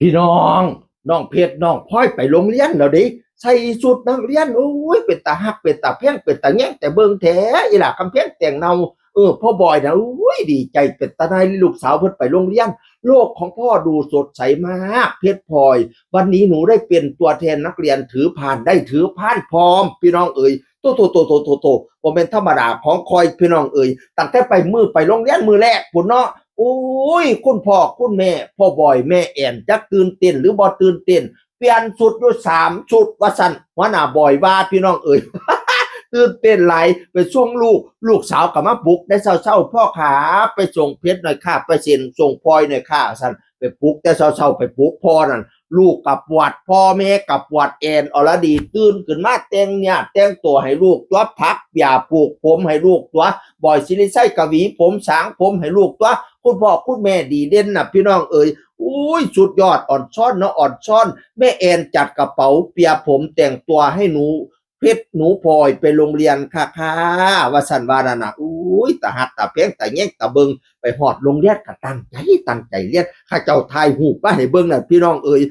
พี่น้องเพชรน้องพลอยไปโรงเรียนแล้วดิใส่ชุดนักเรียนโอ้ยเป็นตาฮักเป็นตาแพงเป็นตาแง่งแต่เบิ่งแท้อีหล่ะคำแพงแต่งเนาพ่อบอยนะโอ้ยดีใจเป็นตาในลูกสาวเพิ่นไปโรงเรียนโลกของพ่อดูสดใสมากเพชรพลอยวันนี้หนูได้เป็นตัวแทนนักเรียนถือผ่านได้ถือผ่านพร้อมพี่น้องเอ๋ยโตบ่แม่นธรรมดาของคอยพี่น้องเอ๋ยตั้งแต่ไปโรงเรียนมือแรกพุ่นเนาะ โอ้ยคุณพ่อคุณแม่พ่อบอยแม่แอนจักตื่นเต้นหรือบ่ตื่นเต้นเปลี่ยนชุดอยู่3 ชุดว่าสั่นหัวหน้าบอยว่าพี่น้องเอ๋ย ตื่นเต้นหลายไปส่งลูกสาวก็มาปลุกได้เช้าพ่อขาไปส่งเพชรหน่อยค่ะไปเซ็นส่งพลอยหน่อยค่ะสั่นไปปลุกแต่เช้าไปปลุกพ่อนั่นลูกกับปวดพ่อแม่กับปวดแอนอรดีตื่นขึ้นมาแต่งตัวให้ลูกตัวพักอย่าปลูกผมให้ลูกตัวบอยสิริไส้กะหวีผมสางผมให้ลูกตัวคุณพ่อคุณแม่ดีเด่นน่ะพี่น้องเอ๋ยอุ้ยสุดยอดอ่อนช้อนเนาะอ่อนช้อนแม่แอนจัดกระเป๋าเปียผมแต่งตัวให้หนูเพชรหนูพลอยไปโรงเรียนค่ะว่าสันวานานะอุ้ยตาหัดตาเพียงตาแง่งตาเบิงไปหอดโรงเรียนก็ตั้งใจเรียนข้าเจ้าทายหูป้าให้เบิงน่ะพี่น้องเอ๋ย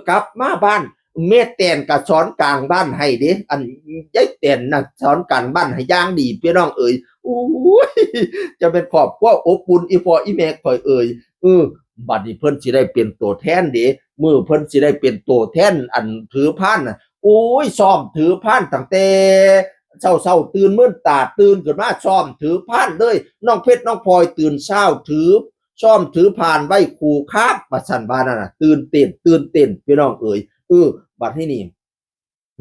กลับมาบ้านแม่แตนก็สอนกลางบ้านให้เด้อันยายแตนน่ะสอนกลางบ้านให้อย่างดีพี่น้องเอ๋ยอุ้ยจะเป็นครอบครัวอบอุ่นอีพ่ออีแม่ข่อยเอ๋ยบัดนี้เพิ่นสิได้เป็นตัวแทนเด้มื้อเพิ่นสิได้เป็นตัวแทนอันถือพานน่ะโอ้ยซ้อมถือพานตั้งแต่เช้าตื่นมื้นตาตื่นขึ้นมาซ้อมถือพานเลยน้องเพชรน้องพลอยตื่นเช้าถือซ้อมถือพานไว้ขู่คาบว่าซั่นว่านั่นน่ะตื่นเต้นพี่น้องเอ๋ยบัดนี้นี่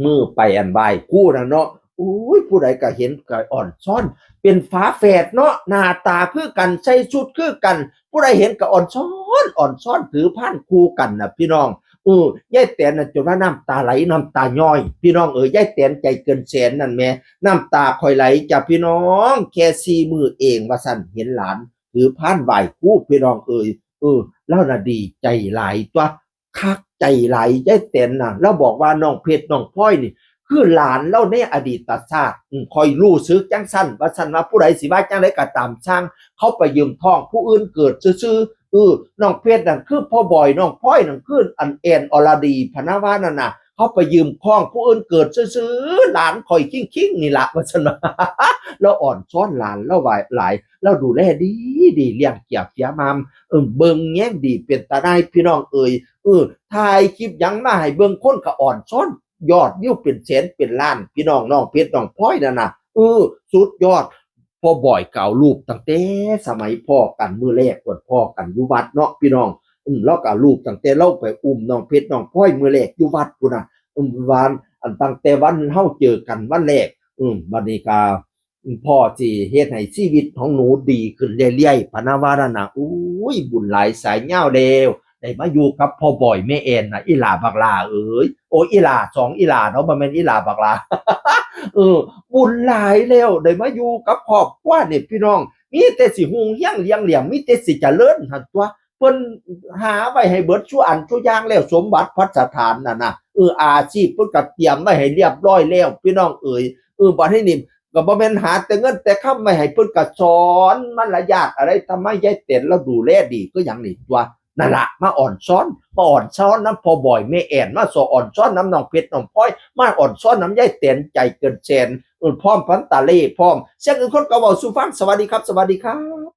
มื้อไปอันบ่ายคู่น่ะเนาะโอ้ยผู้ใดก็เห็นก็อ่อนช้อนเป็นฝาแฝดเนาะหน้าตาคือกันใส่ชุดคือกันผู้ใดเห็นก็อ่อนช้อนถือพานคู่กันน่ะพี่น้องยายแตนน่ะจนว่าน้ำตาไหลน้ำตาย้อยพี่น้องยายแตนใจเกินแสนนั่นแม่น้ำตาค่อยไหลจ้ะพี่น้องแค่4 มื้อเองว่าซั่นเห็นหลานถือพานไหว้ครูพี่น้องแล้วน่ะดีใจหลายตัวคักใจหลายยายแตนน่ะแล้วบอกว่าน้องเพชรน้องพลอยนี่คือหลานเราในอดีตชาติค่อยรู้สึกจังซั่นว่าซั่นว่าผู้ใดสิว่าจังได๋ก็ตามช่างเขาไปยืมทองผู้อื่นเกิดซื่อน้องเพชรนั่นคือพ่อบอยน้องพลอยนั่นคืออันแอนอรดีพะนะว่านั่นน่ะเขาไปยืมข้องผู้อื่นเกิดซื่อหลานข่อยคิงนี่ล่ะว่าซั่นว่าแล้วอ่อนช้อนหลานแล้วไหวหลายแล้วดูแลดีเลี้ยงเกียบเสียมามเบิ่งแย้งดีเป็นตาได้พี่น้องถ่ายคลิปหยังมาให้เบิ่งคนก็อ่อนช้อนยอดวิวเป็นแสนเป็นล้านพี่น้องน้องเพชรน้องพลอยนั่นน่ะสุดยอดพ่อบ่อยเก่ารูปตั้งแต่สมัยพ่อกันมือแรกก่อนพ่อกันอยู่วัดเนาะพี่น้องแล้วก็รูปตั้งแต่เราไปน้องเพชรน้องพลอยมือแรกอยู่วัดพุ่นน่ะวันอันตั้งแต่วันเฮาเจอกันวันแรกบัดนี้ก็พ่อสิเฮ็ดให้ชีวิตของหนูดีขึ้นเรื่อยๆพะนะว่านั่นน่ะอุ้ยบุญหลายสายยาวแล้วได้มาอยู่กับพ่อบ่อยแม่แอนน่ะอีหลาบักหลาเอ้ยโอ้อีหลา2อีหลาเนาะบ่แม่นอีหลาบักหลา บุญหลายแล้วได้มาอยู่กับครอบครัวนี่พี่น้องมีแต่สิหุงเฮียงเลี้ยงเหลี่ยมมีแต่สิเจริญหั่นตัวเพิ่นหาไว้ให้เบิดซุอันซุอย่างแล้วสมบัติพัสถานนั่นน่ะอาชีพเพิ่นก็เตรียมไว้ให้เรียบร้อยแล้วพี่น้องเอ๋ยบัดนี้นี่ก็บ่แม่นหาแต่เงินแต่คำไว้ให้เพิ่นก็สอนมารยาทอะไรทำไมยายเต็นแล้วดูแลดีคือหยังนี่ตัวนั่นล่ะมาอ่อนช้อนน้ำพ่อบ่อยแม่แอนมาสออ่อนช้อนน้ำน้องเพชรน้องพลอยมาอ่อนช้อนน้ำยายเต็นใจเกินแสนพร้อมพันตาเล่พร้อมเสียงอื่นคนก็เว้าสู่ฟังสวัสดีครับ